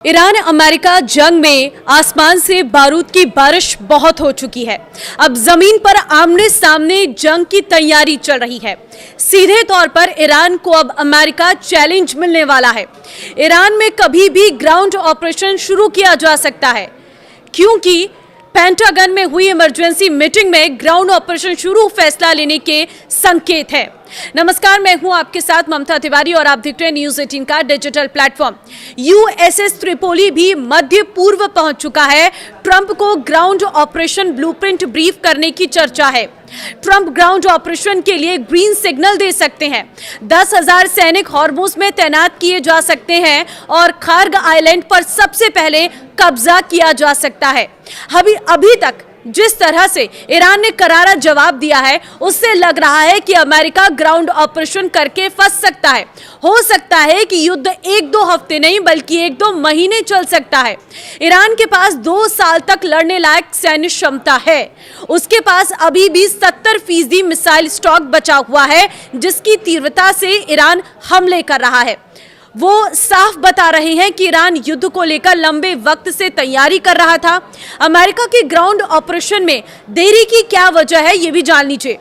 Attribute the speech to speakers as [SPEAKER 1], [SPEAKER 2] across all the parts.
[SPEAKER 1] Iran America जंग में आसमान से बारूद की बारिश बहुत हो चुकी है। अब जमीन पर आमने सामने जंग की तैयारी चल रही है। सीधे तौर पर ईरान को अब अमेरिका चैलेंज मिलने वाला है। ईरान में कभी भी ग्राउंड ऑपरेशन शुरू किया जा सकता है, क्योंकि पेंटागन में हुई इमरजेंसी मीटिंग में ग्राउंड ऑपरेशन शुरू फैसला लेने के संकेत है। नमस्कार, मैं हूं आपके साथ ममता तिवारी और आप देख रहे हैं न्यूज 18 का डिजिटल प्लेटफॉर्म। यूएसएस त्रिपोली भी मध्य पूर्व पहुंच चुका है। ट्रंप को ग्राउंड ऑपरेशन ब्लूप्रिंट ब्रीफ करने की चर्चा है। ट्रंप ग्राउंड ऑपरेशन के लिए ग्रीन सिग्नल दे सकते हैं। 10,000 सैनिक हॉर्मुज में तैनात किए जा सकते हैं और खार्ग आइलैंड पर सबसे पहले कब्जा किया जा सकता है। अभी तक जिस तरह से ईरान ने करारा जवाब दिया है, उससे लग रहा है कि अमेरिका ग्राउंड ऑपरेशन करके फंस सकता है। हो सकता है कि युद्ध 1-2 हफ्ते नहीं बल्कि 1-2 महीने चल सकता है। ईरान के पास 2 साल तक लड़ने लायक सैन्य क्षमता है। उसके पास अभी भी 70% मिसाइल स्टॉक बचा हुआ है, जिसकी तीव्रता से ईरान हमले कर रहा है। वो साफ बता रहे हैं कि ईरान युद्ध को लेकर लंबे वक्त से तैयारी कर रहा था। अमेरिका के ग्राउंड ऑपरेशन में देरी की क्या वजह है, ये भी जान लीजिए।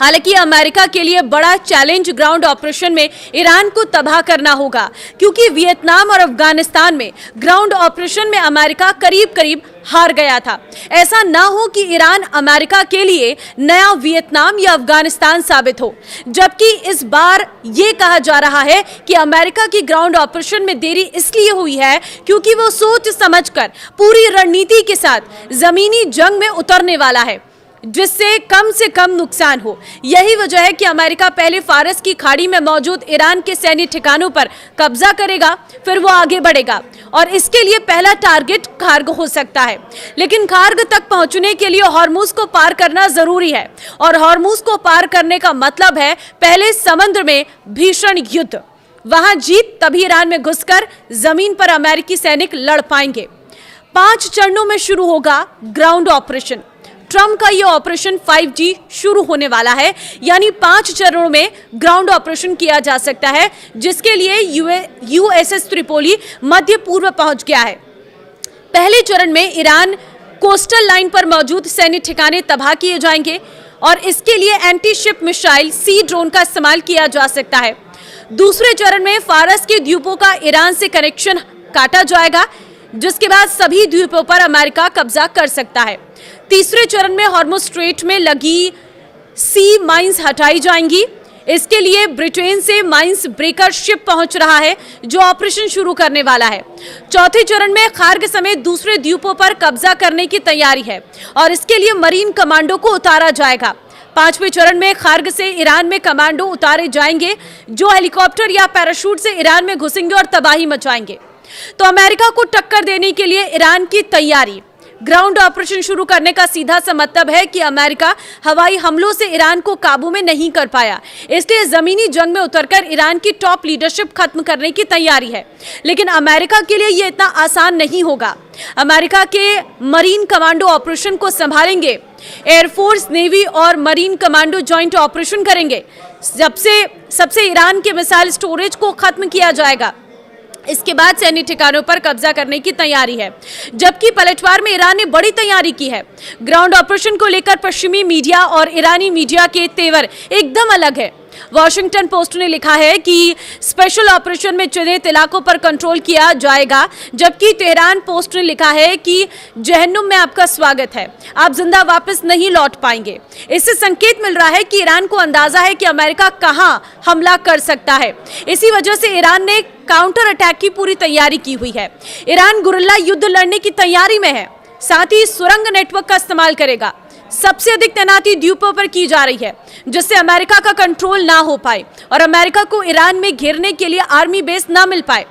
[SPEAKER 1] हालांकि अमेरिका के लिए बड़ा चैलेंज ग्राउंड ऑपरेशन में ईरान को तबाह करना होगा, क्योंकि वियतनाम और अफगानिस्तान में ग्राउंड ऑपरेशन में अमेरिका करीब हार गया था। ऐसा ना हो कि ईरान अमेरिका के लिए नया वियतनाम या अफगानिस्तान साबित हो। जबकि इस बार ये कहा जा रहा है कि अमेरिका की ग्राउंड ऑपरेशन में देरी इसलिए हुई है क्योंकि वो सोच समझकर पूरी रणनीति के साथ जमीनी जंग में उतरने वाला है, जिससे कम नुकसान हो। यही वजह है कि अमेरिका पहले फारस की खाड़ी में मौजूद ईरान के सैन्य ठिकानों पर कब्जा करेगा, फिर वो आगे बढ़ेगा और इसके लिए पहला टारगेट खार्ग हो सकता है। लेकिन खार्ग तक पहुंचने के लिए हॉर्मुज को पार करना जरूरी है, और हॉर्मुज को पार करने का मतलब है पहले समुद्र में भीषण युद्ध। वहां जीत तभी ईरान में घुसकर जमीन पर अमेरिकी सैनिक लड़ पाएंगे। 5 चरणों में शुरू होगा ग्राउंड ऑपरेशन। ट्रंप का यह ऑपरेशन 5G शुरू होने वाला है, यानी 5 चरणों में ग्राउंड ऑपरेशन किया जा सकता है, जिसके लिए यूएसएस त्रिपोली मध्य पूर्व पहुंच गया है। पहले चरण में ईरान कोस्टल लाइन पर मौजूद सैन्य ठिकाने तबाह किए जाएंगे और इसके लिए एंटी शिप मिसाइल सी ड्रोन का इस्तेमाल किया जा सकता है। दूसरे चरण में फारस के द्वीपों का ईरान से कनेक्शन काटा जाएगा, जिसके बाद सभी द्वीपों पर अमेरिका कब्जा कर सकता है। तीसरे चरण में हॉर्मुज स्ट्रेट में लगी सी माइंस हटाई जाएंगी। इसके लिए ब्रिटेन से माइंस ब्रेकर शिप पहुंच रहा है, जो ऑपरेशन शुरू करने वाला है। चौथे चरण में खार्ग समेत दूसरे द्वीपों पर कब्जा करने की तैयारी है और इसके लिए मरीन कमांडो को उतारा जाएगा। 5वें चरण में खार्ग से ईरान में कमांडो उतारे जाएंगे, जो हेलीकॉप्टर या पैराशूट से ईरान में घुसेंगे और तबाही मचाएंगे। तो अमेरिका को टक्कर देने के लिए ईरान की तैयारी। ग्राउंड ऑपरेशन शुरू करने का सीधा सा मतलब है कि अमेरिका हवाई हमलों से ईरान को काबू में नहीं कर पाया, इसलिए जमीनी जंग में उतरकर ईरान की टॉप लीडरशिप खत्म करने की तैयारी है। लेकिन अमेरिका के लिए यह इतना आसान नहीं होगा। अमेरिका के मरीन कमांडो ऑपरेशन को संभालेंगे। एयरफोर्स, नेवी और मरीन कमांडो जॉइंट ऑपरेशन करेंगे। सबसे ईरान के मिसाइल स्टोरेज को खत्म किया जाएगा। इसके बाद सैन्य ठिकानों पर कब्जा करने की तैयारी है। जबकि पलटवार में ईरान ने बड़ी तैयारी की है। ग्राउंड ऑपरेशन को लेकर पश्चिमी मीडिया और ईरानी मीडिया के तेवर एकदम अलग है। वॉशिंगटन पोस्ट ने लिखा है कि स्पेशल ऑपरेशन में चिन्हित इलाकों पर कंट्रोल किया जाएगा, जबकि तेहरान पोस्ट ने लिखा है कि जहन्नुम में आपका स्वागत है, आप जिंदा वापस नहीं लौट पाएंगे। इससे संकेत मिल रहा है कि ईरान को अंदाजा है कि अमेरिका कहां हमला कर सकता है। इसी वजह से ईरान ने काउंटर अटैक की पूरी तैयारी की हुई है। ईरान गुरिल्ला युद्ध लड़ने की तैयारी में है, साथ ही सुरंग नेटवर्क का इस्तेमाल करेगा। सबसे अधिक तैनाती द्वीपों पर की जा रही है, जिससे अमेरिका का कंट्रोल ना हो पाए और अमेरिका को ईरान में घेरने के लिए आर्मी बेस ना मिल पाए।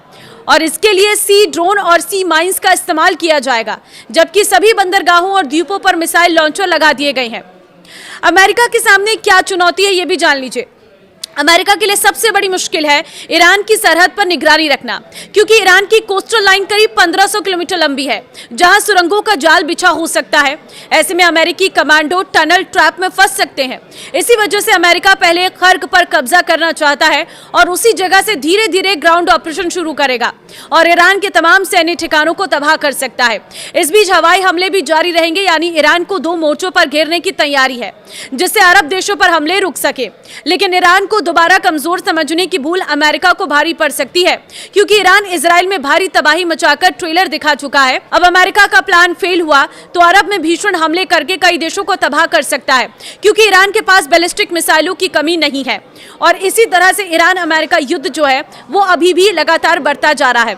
[SPEAKER 1] और इसके लिए सी ड्रोन और सी माइंस का इस्तेमाल किया जाएगा, जबकि सभी बंदरगाहों और द्वीपों पर मिसाइल लॉन्चर लगा दिए गए हैं। अमेरिका के सामने क्या चुनौती है, ये भी जान लीजिए। अमेरिका के लिए सबसे बड़ी मुश्किल है ईरान की सरहद पर निगरानी रखना, क्योंकि ईरान की कोस्टल लाइन करीब 1500 किलोमीटर लंबी है, जहां सुरंगों का जाल बिछा हो सकता है। ऐसे में अमेरिकी कमांडो टनल ट्रैप में फंस सकते हैं। इसी वजह से अमेरिका पहले खार्ग पर कब्जा करना चाहता है और उसी जगह से धीरे धीरे ग्राउंड ऑपरेशन शुरू करेगा। और ईरान के तमाम सैन्य ठिकानों को तबाह कर सकता है। इस बीच हवाई हमले भी जारी रहेंगे, यानी ईरान को 2 मोर्चों पर घेरने की तैयारी है, जिससे अरब देशों पर हमले रुक सके। लेकिन ईरान को दोबारा कमजोर समझने की भूल अमेरिका को भारी पड़ सकती है, क्योंकि ईरान इजराइल में भारी तबाही मचाकर ट्रेलर दिखा चुका है। अब अमेरिका का प्लान फेल हुआ तो अरब में भीषण हमले करके कई देशों को तबाह कर सकता है, क्योंकि ईरान के पास बैलिस्टिक मिसाइलों की कमी नहीं है। और इसी तरह से ईरान अमेरिका युद्ध जो है वो अभी भी लगातार बढ़ता जा रहा है।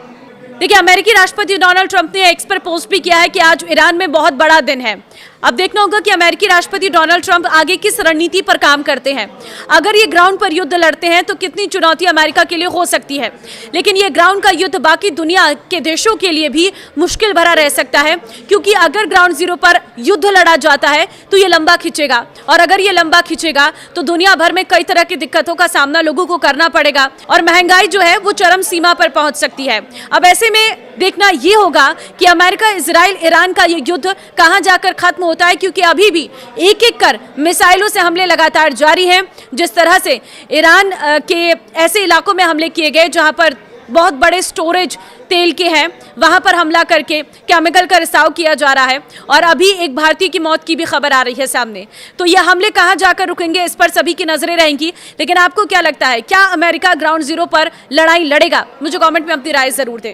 [SPEAKER 1] देखिए, अमेरिकी राष्ट्रपति डोनाल्ड ट्रंप ने एक्स पर पोस्ट भी किया है कि आज ईरान में बहुत बड़ा दिन है। अब देखना होगा कि अमेरिकी राष्ट्रपति डोनाल्ड ट्रंप आगे किस रणनीति पर काम करते हैं। अगर ये ग्राउंड पर युद्ध लड़ते हैं तो कितनी चुनौती अमेरिका के लिए हो सकती है, लेकिन ये ग्राउंड का युद्ध बाकी दुनिया के देशों के लिए भी मुश्किल भरा रह सकता है, क्योंकि अगर ग्राउंड जीरो पर युद्ध लड़ा जाता है तो ये लंबा खिंचेगा, और अगर ये लंबा खिंचेगा तो दुनिया भर में कई तरह की दिक्कतों का सामना लोगों को करना पड़ेगा, और महंगाई जो है वो चरम सीमा पर पहुंच सकती है। अब ऐसे में देखना ये होगा कि अमेरिका, इजराइल, ईरान का ये युद्ध कहां जाकर खत्म होता है, क्योंकि अभी भी एक एक कर मिसाइलों से हमले लगातार जारी हैं। जिस तरह से ईरान के ऐसे इलाकों में हमले किए गए जहां पर बहुत बड़े स्टोरेज तेल के हैं, वहां पर हमला करके केमिकल का रिसाव किया जा रहा है, और अभी एक भारतीय की मौत की भी खबर आ रही है सामने। तो ये हमले कहां जाकर रुकेंगे, इस पर सभी की नजरें रहेंगी। लेकिन आपको क्या लगता है, क्या अमेरिका ग्राउंड जीरो पर लड़ाई लड़ेगा? मुझे कमेंट में अपनी राय जरूर दें।